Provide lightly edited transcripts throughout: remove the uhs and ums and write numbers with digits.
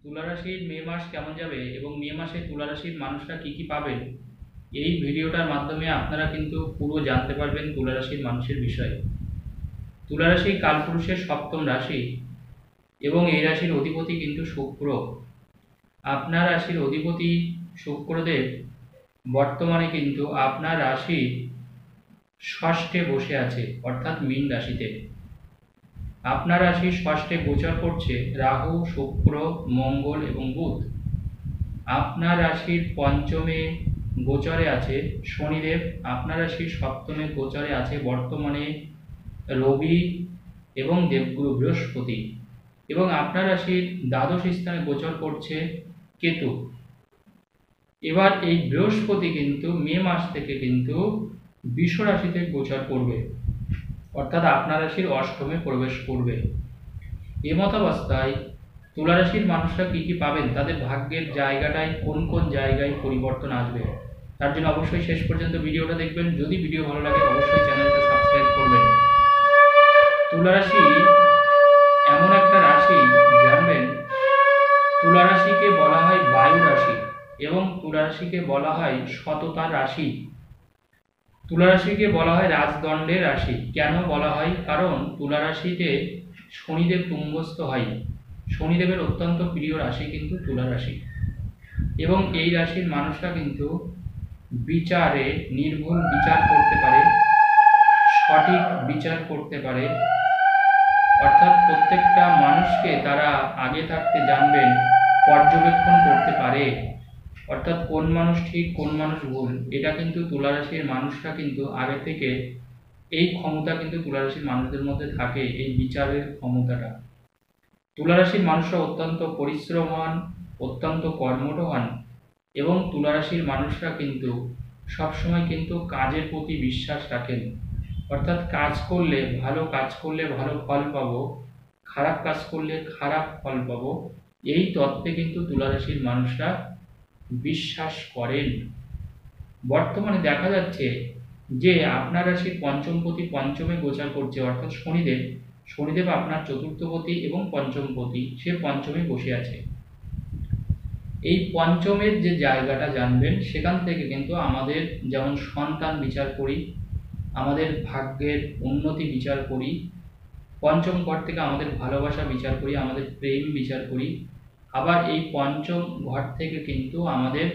তুলা রাশির মে মাস কেমন যাবে এবং মে মাসে তুলা রাশির মানুষরা কি কি পাবেন, এই ভিডিওটার মাধ্যমে আপনারা কিন্তু পুরো জানতে পারবেন তুলা রাশির মানুষের বিষয়ে। তুলা রাশি কালপুরুষের সপ্তম রাশি এবং এই রাশির অধিপতি কিন্তু শুক্র। আপনার রাশির অধিপতি শুক্রদেব বর্তমানে কিন্তু আপনার রাশির ষষ্ঠে বসে আছে, অর্থাৎ মীন রাশিতে। আপনার রাশির ষষ্ঠে গোচর করছে রাহু, শুক্র, মঙ্গল এবং বুধ। আপনার রাশির পঞ্চমে গোচরে আছে শনিদেব। আপনার রাশির সপ্তমে গোচরে আছে বর্তমানে রবি এবং দেবগুরু বৃহস্পতি। এবং আপনার রাশির দ্বাদশ স্থানে গোচর করছে কেতু। এবার এই বৃহস্পতি কিন্তু মে মাস থেকে কিন্তু বৃষ রাশিতে গোচর করবে, অর্থাৎ আপনার রাশির অষ্টমে প্রবেশ করবে। এমতাবস্থায় তুলা রাশির মানুষরা কি কি পাবেন, তাদের ভাগ্যের জায়গাটায় কোন কোন জায়গায় পরিবর্তন আসবে, তার জন্য অবশ্যই শেষ পর্যন্ত ভিডিওটা দেখবেন। যদি ভিডিও ভালো লাগে অবশ্যই চ্যানেলটা সাবস্ক্রাইব করবেন। তুলা রাশি এমন একটা রাশি, জানবেন তুলা রাশিকে বলা হয় বায়ু রাশি এবং তুলা রাশিকে বলা হয় সততার রাশি। তুলা রাশিকে বলা হয় রাজদণ্ডের রাশি। কেন বলা হয়? কারণ তুলা রাশিতে শনিদেব তুঙ্গস্থ হয়। শনিদেবের অত্যন্ত প্রিয় রাশি কিন্তু তুলা রাশি। এবং এই রাশির মানুষরা কিন্তু বিচারে নির্ভুল বিচার করতে পারে, সঠিক বিচার করতে পারে, অর্থাৎ প্রত্যেকটা মানুষকে তারা আগে থাকতে জানবেন, পর্যবেক্ষণ করতে পারে, অর্থাৎ কোন মানুষ ঠিক কোন মানুষ ভুল, এটা কিন্তু তুলা রাশির মানুষরা কিন্তু আগে থেকে এই ক্ষমতা কিন্তু তুলা রাশির মানুষদের মধ্যে থাকে, এই বিচারের ক্ষমতাটা। তুলা রাশির মানুষরা অত্যন্ত পরিশ্রমবান, অত্যন্ত কর্মঠ হন এবং তুলা রাশির মানুষরা কিন্তু সবসময় কিন্তু কাজের প্রতি বিশ্বাস রাখেন, অর্থাৎ কাজ করলে ভালো ফল পাবো, খারাপ কাজ করলে খারাপ ফল পাবো, এই তত্ত্বে কিন্তু তুলা রাশির মানুষরা বিশ্বাস করেন। বর্তমানে দেখা যাচ্ছে যে আপনার রাশির পঞ্চমপতি পঞ্চমে গোচর করছে, অর্থাৎ শনিদেব আপনার চতুর্থপতি এবং পঞ্চমপতি, সে পঞ্চমে বসে আছে। এই পঞ্চমের যে জায়গাটা জানবেন, সেখান থেকে কিন্তু আমাদের যেমন সন্তান বিচার করি, আমাদের ভাগ্যের উন্নতি বিচার করি, পঞ্চম ঘর থেকে আমাদের ভালোবাসা বিচার করি, আমাদের প্রেম বিচার করি, আবার এই পঞ্চম ঘর থেকে কিন্তু আমাদের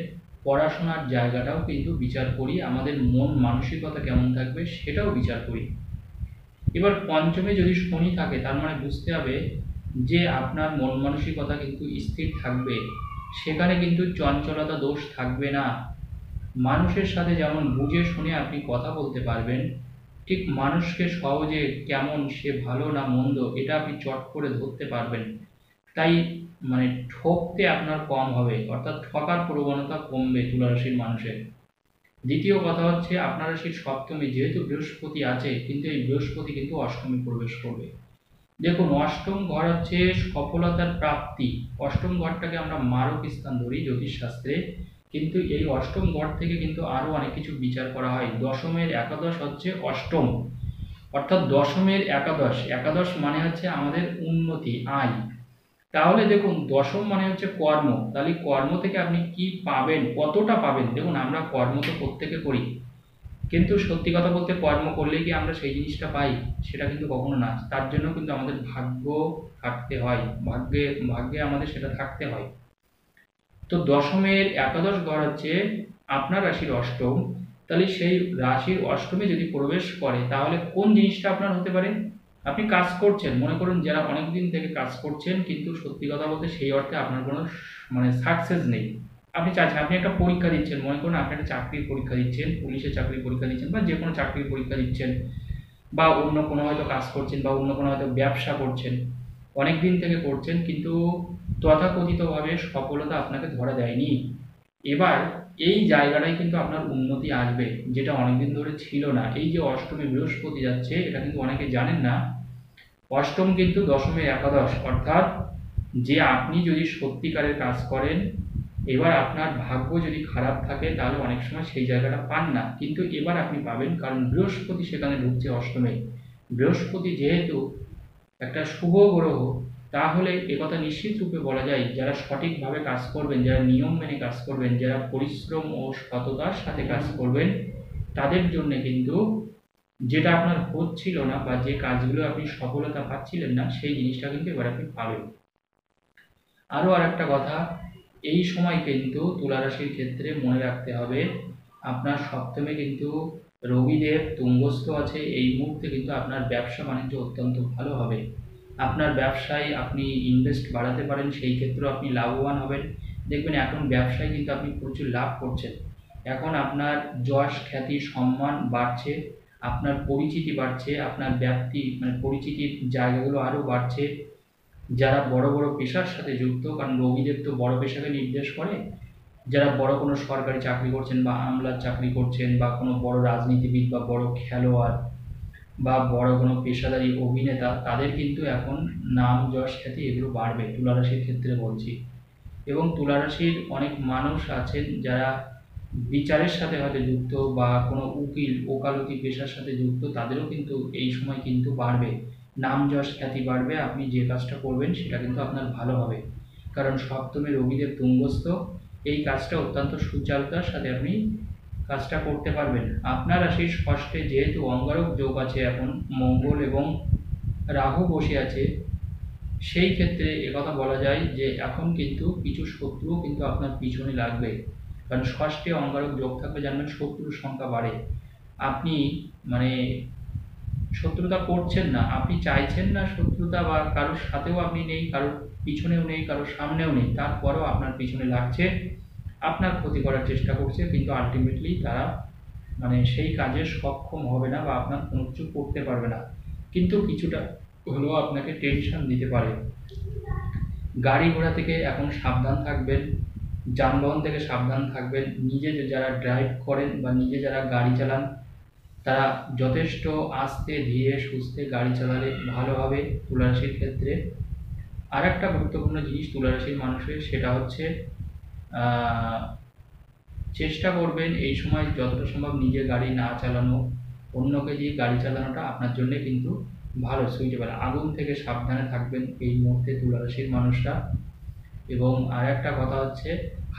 পড়াশোনার জায়গাটাও কিন্তু বিচার করি, আমাদের মন মানসিকতা কেমন থাকবে সেটাও বিচার করি। এবার পঞ্চমে যদি শনি থাকে, তার মানে বুঝতে হবে যে আপনার মন মানসিকতা কিন্তু স্থির থাকবে, সেখানে কিন্তু চঞ্চলতা দোষ থাকবে না। মানুষের সাথে যেমন বুঝে শুনে আপনি কথা বলতে পারবেন, ঠিক মানুষকে সহজে কেমন সে ভালো না মন্দ এটা আপনি চট করে ধরতে পারবেন। তাই ঠকতে আপনার কম হবে, অর্থাৎ ঠকার প্রবণতা কমবে তুলা রাশির মানুষের। দ্বিতীয় কথা হচ্ছে আপনার রাশির সপ্তমে যেহেতু বৃহস্পতি আছে, কিন্তু এই বৃহস্পতি কিন্তু অষ্টমে প্রবেশ করবে। দেখুন, অষ্টম ঘর হচ্ছে সফলতার প্রাপ্তি। অষ্টম ঘরটাকে আমরা মারক স্থান ধরি জ্যোতিষশাস্ত্রে, কিন্তু এই অষ্টম ঘর থেকে কিন্তু আরো অনেক কিছু বিচার করা হয়। দশমের একাদশ হচ্ছে অষ্টম, অর্থাৎ দশমের একাদশ মানে হচ্ছে আমাদের উন্নতি, আয়। তাহলে দেখুন, দশম মানে হচ্ছে কর্ম। তাহলে কর্ম থেকে আপনি কি পাবেন, কতটা পাবেন। দেখুন, আমরা কর্ম তো প্রত্যেকে করি, কিন্তু সত্যি কথা বলতে কর্ম করলে কি আমরা সেই জিনিসটা পাই? সেটা কিন্তু কখনো না। তার জন্য কিন্তু আমাদের ভাগ্য থাকতে হয়, ভাগ্যে আমাদের সেটা থাকতে হয়। তো দশমের একাদশ ঘর হচ্ছে আপনার রাশির অষ্টম। তাহলে সেই রাশির অষ্টমে যদি প্রবেশ করে, তাহলে কোন জিনিসটা আপনার হতে পারে? আপনি কাজ করছেন, মনে করুন যারা অনেকদিন থেকে কাজ করছেন, কিন্তু সত্যি কথা বলতে সেই অর্থে আপনার কোনো সাকসেস নেই। আপনি চাচ্ছেন, আপনি একটা পরীক্ষা দিচ্ছেন, মনে করুন আপনি একটা চাকরির পরীক্ষা দিচ্ছেন, পুলিশের চাকরির পরীক্ষা দিচ্ছেন বা যে কোনো চাকরির পরীক্ষা দিচ্ছেন, বা অন্য কোনো হয়তো কাজ করছেন, বা অন্য কোনো হয়তো ব্যবসা করছেন, অনেক দিন থেকে করছেন, কিন্তু তথাকথিতভাবে সফলতা আপনাকে ধরা দেয়নি। এবার এই জায়গাটায় কিন্তু আপনার উন্নতি আসবে, যেটা অনেকদিন ধরে ছিল না। এই যে অষ্টমে বৃহস্পতি যাচ্ছে, এটা কিন্তু অনেকে জানেন না। অষ্টম কিন্তু দশমের একাদশ, অর্থাৎ যে আপনি যদি সত্যিকারের কাজ করেন, এবার আপনার ভাগ্য যদি খারাপ থাকে তাহলে অনেক সময় সেই জায়গাটা পান না, কিন্তু এবার আপনি পাবেন, কারণ বৃহস্পতি সেখানে ঢুকছে অষ্টমে। বৃহস্পতি যেহেতু একটা শুভ গ্রহ, তাহলে একথা নিশ্চিত রূপে বলা যায়, যারা সঠিকভাবে কাজ করবেন, যারা নিয়ম মেনে কাজ করবেন, যারা পরিশ্রম ও সততার সাথে কাজ করবেন, তাদের জন্য কিন্তু যেটা আপনার হচ্ছিল না বা যে কাজগুলো আপনি সফলতা পাচ্ছিলেন না, সেই জিনিসটা কিন্তু এবার আপনি পাবেন। আরও আরেকটা কথা, এই সময় কিন্তু তুলা রাশির ক্ষেত্রে মনে রাখতে হবে, আপনার সপ্তমে কিন্তু রবিদেব তুঙ্গস্থ আছে। এই মুহূর্তে কিন্তু আপনার ব্যবসা বাণিজ্য অত্যন্ত ভালো হবে। আপনার ব্যবসায় আপনি ইনভেস্ট বাড়াতে পারেন, সেই ক্ষেত্রেও আপনি লাভবান হবেন। দেখবেন এখন ব্যবসায় কিন্তু আপনি প্রচুর লাভ করছেন। এখন আপনার যশ খ্যাতি সম্মান বাড়ছে, আপনার পরিচিতি বাড়ছে, আপনার ব্যাপ্তি মানে পরিচিতির জায়গাগুলো আরও বাড়ছে। যারা বড় বড় পেশার সাথে যুক্ত, কারণ রবিদেব তো বড় পেশাকে নির্দেশ করে, যারা বড় কোনো সরকারি চাকরি করছেন বা আমলার চাকরি করছেন বা কোনো বড় রাজনীতিবিদ বা বড় খেলোয়াড় বা বড় কোনো পেশাদারী অভিনেতা, তাদের কিন্তু এখন নাম যশ খ্যাতি এগুলো বাড়বে, তুলারাশির ক্ষেত্রে বলছি। এবং তুলারাশির অনেক মানুষ আছেন যারা বিচারের সাথে হয়তো যুক্ত বা কোনো উকিল ওকালতি পেশার সাথে যুক্ত, তাদেরও কিন্তু এই সময় কিন্তু বাড়বে, নাম যশ খ্যাতি বাড়বে। আপনি যে কাজটা করবেন সেটা কিন্তু আপনার ভালো হবে, কারণ সপ্তমে রবিদেব তুঙ্গস্থ। এই কাজটা অত্যন্ত সুচারুতার সাথে আপনি কাজটা করতে পারবেন। আপনার রাশির ষষ্ঠে যেহেতু অঙ্গারক যোগ আছে, এখন মঙ্গল এবং রাহু বসে আছে, সেই ক্ষেত্রে একথা বলা যায় যে এখন কিন্তু কিছু শত্রুও কিন্তু আপনার পিছনে লাগবে, কারণ ষষ্ঠে অঙ্গারক যোগ থাকলে জানবেন শত্রুর সংখ্যা বাড়ে। আপনি মানে শত্রুতা করছেন না, আপনি চাইছেন না শত্রুতা, বা কারোর সাথেও আপনি নেই, কারোর পিছনেও নেই, কারোর সামনেও নেই, তারপরেও আপনার পিছনে লাগছে, আপনার ক্ষতি করার চেষ্টা করছে, কিন্তু আলটিমেটলি তারা মানে সেই কাজে সক্ষম হবে না বা আপনার কোনো কিছু করতে পারবে না, কিন্তু কিছুটা হলেও আপনাকে টেনশন দিতে পারে। গাড়ি ঘোড়া থেকে এখন সাবধান থাকবেন, যানবাহন থেকে সাবধান থাকবেন। নিজে যারা ড্রাইভ করেন বা নিজে যারা গাড়ি চালান, তারা যথেষ্ট আস্তে ধীরে সুস্থে গাড়ি চালালে ভালো হবে তুলারাশির ক্ষেত্রে। আর একটা গুরুত্বপূর্ণ জিনিস তুলারাশির মানুষের, সেটা হচ্ছে চেষ্টা করবেন এই সময় যতটা সম্ভব নিজে গাড়ি না চালানো, অন্যকে দিয়ে গাড়ি চালানোটা আপনার জন্য কিন্তু ভালো, সুইটেবল। আগুন থেকে সাবধানে থাকবেন এই মুহূর্তে তুলারাশির মানুষরা। এবং আর একটা কথা হচ্ছে,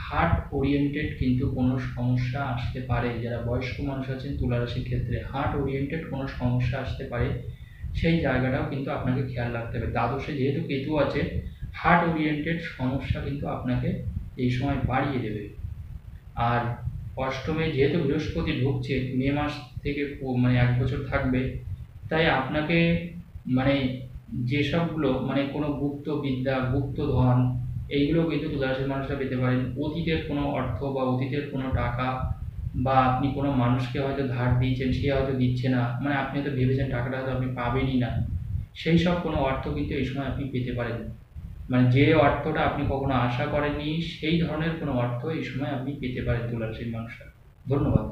হার্ট ওরিয়েন্টেড কিন্তু কোনো সমস্যা আসতে পারে, যারা বয়স্ক মানুষ আছেন তুলারাশির ক্ষেত্রে হার্ট ওরিয়েন্টেড কোনো সমস্যা আসতে পারে, সেই জায়গাটাও কিন্তু আপনাকে খেয়াল রাখতে হবে। দ্বাদশে যেহেতু কেতু আছে, হার্ট ওরিয়েন্টেড সমস্যা কিন্তু আপনাকে এই সময় বাড়িয়ে দেবে। আর অষ্টমে যেহেতু বৃহস্পতি ঢুকছে, মে মাস থেকে মানে 1 বছর থাকবে, তাই আপনাকে মানে যেসবগুলো মানে কোনো গুপ্ত বিদ্যা গুপ্ত ধন, এইগুলো কিন্তু তুলারাশির মানুষরা পেতে পারেন। অতীতের কোনো অর্থ বা অতীতের কোনো টাকা, বা আপনি কোনো মানুষকে হয়তো ধার দিয়েছেন, সে হয়তো দিচ্ছে না, মানে আপনি হয়তো ভেবেছেন টাকাটা হয়তো আপনি পাবেনই না, সেই সব কোনো অর্থ কিন্তু এই সময় আপনি পেতে পারেন। মানে যে অর্থটা আপনি কখনো আশা করেননি, সেই ধরনের কোনো অর্থ এই সময় আপনি পেতে পারেন তুলারাশির মানুষরা। ধন্যবাদ।